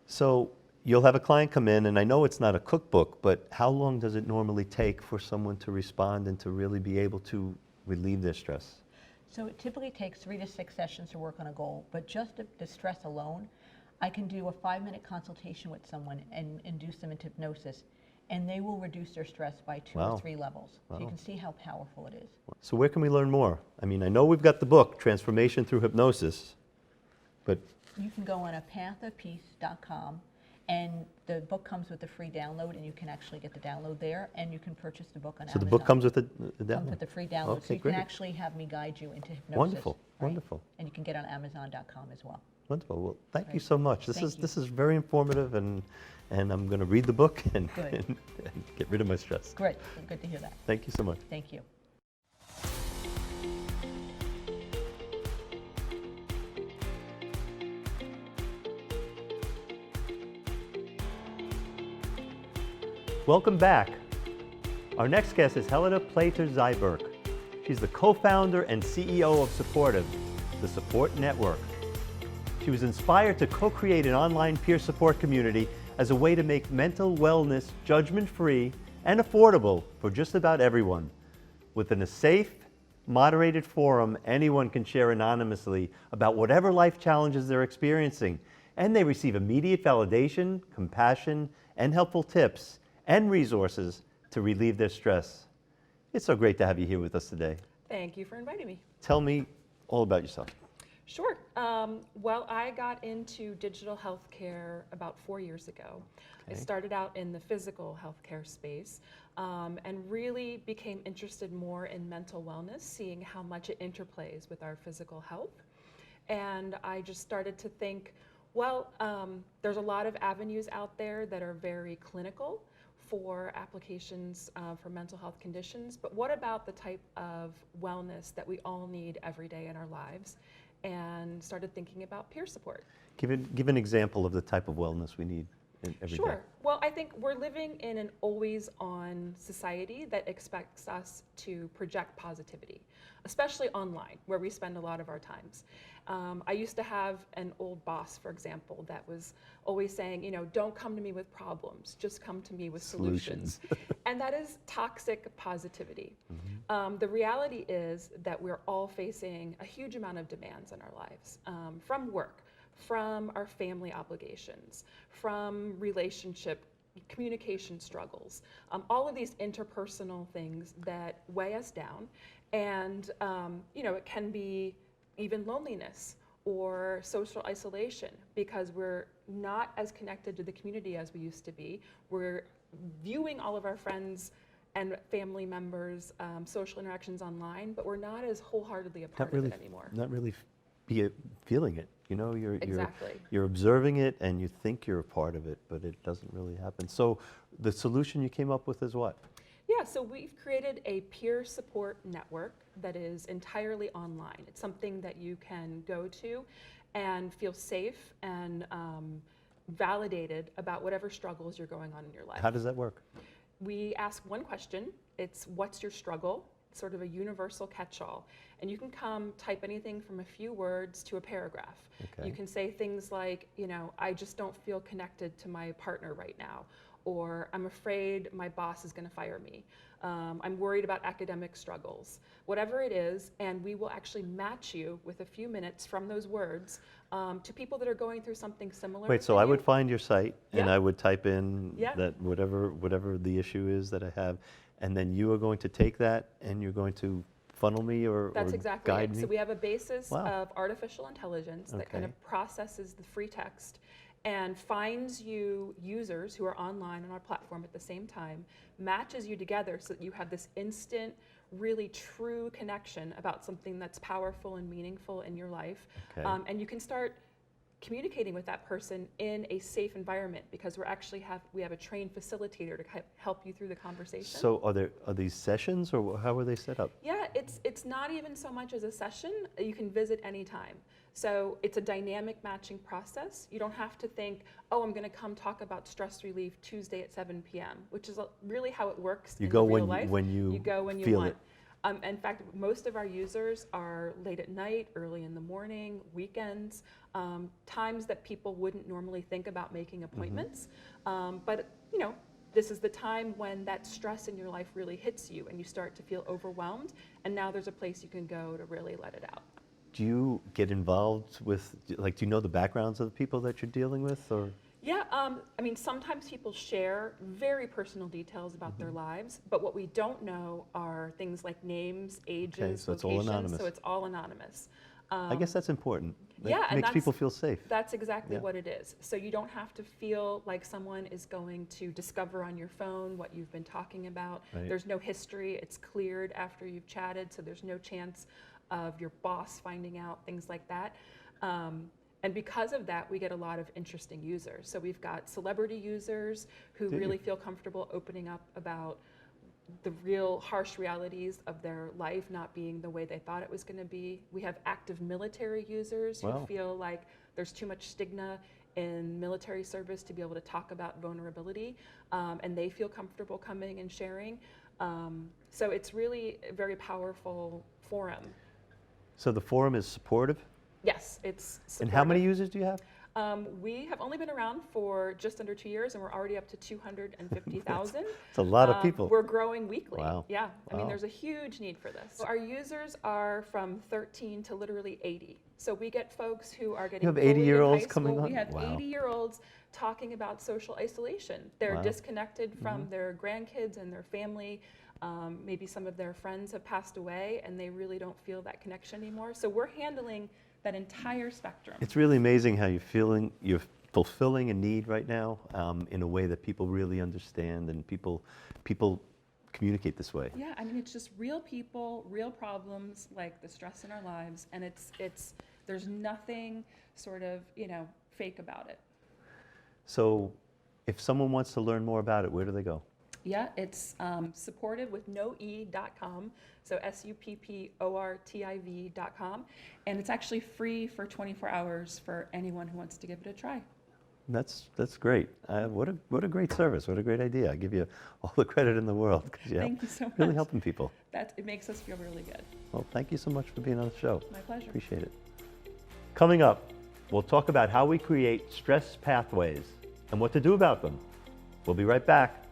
So you'll have a client come in, and I know it's not a cookbook, but how long does it normally take for someone to respond and to really be able to relieve their stress? So it typically takes 3 to 6 sessions to work on a goal, but just the stress alone, I can do a 5-minute consultation with someone and induce them into hypnosis, and they will reduce their stress by 2 Wow. or 3 levels. So you Wow. can see how powerful it is. So where can we learn more? I mean, I know we've got the book, Transformation Through Hypnosis, but You can go on a pathofpeace.com, and the book comes with a free download, and you can actually get the download there, and you can purchase the book on so Amazon. the book comes with the Comes download? with the free download, Okay, so you great. can actually have me guide you into hypnosis. Wonderful, right? wonderful. And you can get it on Amazon.com as well. Wonderful. Well, thank you Right. so much. This Thank is you. this is very informative, and I'm going to read the book and, Good. and get rid of my stress. Great, good to hear that. Thank you so much. Thank you. Welcome back. Our next guest is Helena Plater-Zyberk. She's the co-founder and CEO of Supportive, the support network. She was inspired to co-create an online peer support community as a way to make mental wellness judgment-free and affordable for just about everyone. Within a safe, moderated forum, anyone can share anonymously about whatever life challenges they're experiencing, and they receive immediate validation, compassion, and helpful tips and resources to relieve their stress. It's so great to have you here with us today. Thank you for inviting me. Tell me all about yourself. Sure. Well, I got into digital healthcare about 4 years ago. I Okay. started out in the physical healthcare space and really became interested more in mental wellness, seeing how much it interplays with our physical health. And I just started to think, well, there's a lot of avenues out there that are very clinical for applications for mental health conditions, but what about the type of wellness that we all need every day in our lives? And started thinking about peer support. Give an example of the type of wellness we need every day. Sure. Well, I think we're living in an always-on society that expects us to project positivity, especially online, where we spend a lot of our times. I used to have an old boss, for example, that was always saying, you know, don't come to me with problems, just come to me with solutions. And that is toxic positivity. The reality is that we're all facing a huge amount of demands in our lives, from work, from our family obligations, from relationship, communication struggles, all of these interpersonal things that weigh us down. And you know, it can be even loneliness or social isolation because we're not as connected to the community as we used to be. We're viewing all of our friends and family members' social interactions online, but we're not as wholeheartedly a part of it anymore. Not really feeling it. You know, Exactly. you're observing it and you think you're a part of it, but it doesn't really happen. So the solution you came up with is what? Yeah, so we've created a peer support network that is entirely online. It's something that you can go to and feel safe and validated about whatever struggles you're going on in your life. How does that work? We ask one question. It's, what's your struggle? It's sort of a universal catch-all. And you can come type anything from a few words to a paragraph. Okay. You can say things like, you know, I just don't feel connected to my partner right now. Or I'm afraid my boss is going to fire me. I'm worried about academic struggles. Whatever it is, and we will actually match you with a few minutes from those words to people that are going through something similar. Wait, so to I you. would find your site and Yeah. I would type in Yeah. that whatever the issue is that I have, and then you are going to take that and you're going to funnel me or That's exactly guide it. me? So we have a basis Wow. of artificial intelligence that kind Okay. of processes the free text and finds you users who are online on our platform at the same time, matches you together so that you have this instant, really true connection about something that's powerful and meaningful in your life. Okay. And you can start communicating with that person in a safe environment because we have a trained facilitator to help you through the conversation. So are these sessions or how are they set up? Yeah, it's not even so much as a session. You can visit anytime. So it's a dynamic matching process. You don't have to think, oh, I'm going to come talk about stress relief Tuesday at 7 p.m., which is really how it works You in go real when life. when you go when you feel want. it. In fact, most of our users are late at night, early in the morning, weekends, times that people wouldn't normally think about making appointments. But you know, this is the time when that stress in your life really hits you and you start to feel overwhelmed, and now there's a place you can go to really let it out. Do you get involved with, like, do you know the backgrounds of the people that you're dealing with, or? Yeah, I mean, sometimes people share very personal details about their lives, but what we don't know are things like names, ages, Okay, so it's all locations, anonymous. so it's all anonymous. I guess that's important. That Yeah, and makes that's- people feel safe. That's exactly Yeah. what it is. So you don't have to feel like someone is going to discover on your phone what you've been talking about. Right. There's no history. It's cleared after you've chatted, so there's no chance of your boss finding out, things like that. And because of that, we get a lot of interesting users. So we've got celebrity users who Do you? really feel comfortable opening up about the real harsh realities of their life not being the way they thought it was going to be. We have active military users who Wow. feel like there's too much stigma in military service to be able to talk about vulnerability, and they feel comfortable coming and sharing. So it's really a very powerful forum. So the forum is supportive? Yes, it's And how many supportive. users do you have? We have only been around for just under 2 years, and we're already up to 250,000. It's a lot of people. We're growing weekly. Wow. Yeah, I mean, Wow. there's a huge need for this. Our users are from 13 to literally 80. So we get folks who are getting have bullied in 80-year-olds high coming school. on? We have Wow. 80-year-olds talking about social isolation. They're Wow. disconnected from their grandkids and their family. Maybe some of their friends have passed away, and they really don't feel that connection anymore. So we're handling that entire spectrum. It's really amazing how you're fulfilling a need right now in a way that people really understand, and people communicate this way. Yeah, I mean, it's just real people, real problems, like the stress in our lives, and there's nothing sort of, fake about it. So if someone wants to learn more about it, where do they go? Yeah, it's supportive with noe.com, so supportiv.com, and it's actually free for 24 hours for anyone who wants to give it a try. That's great. What a great service. What a great idea. I give you all the credit in the world, 'cause Thank you so much. really helping people. It makes us feel really good. Well, thank you so much for being on the show. My pleasure. Appreciate it. Coming up, we'll talk about how we create stress pathways and what to do about them. We'll be right back.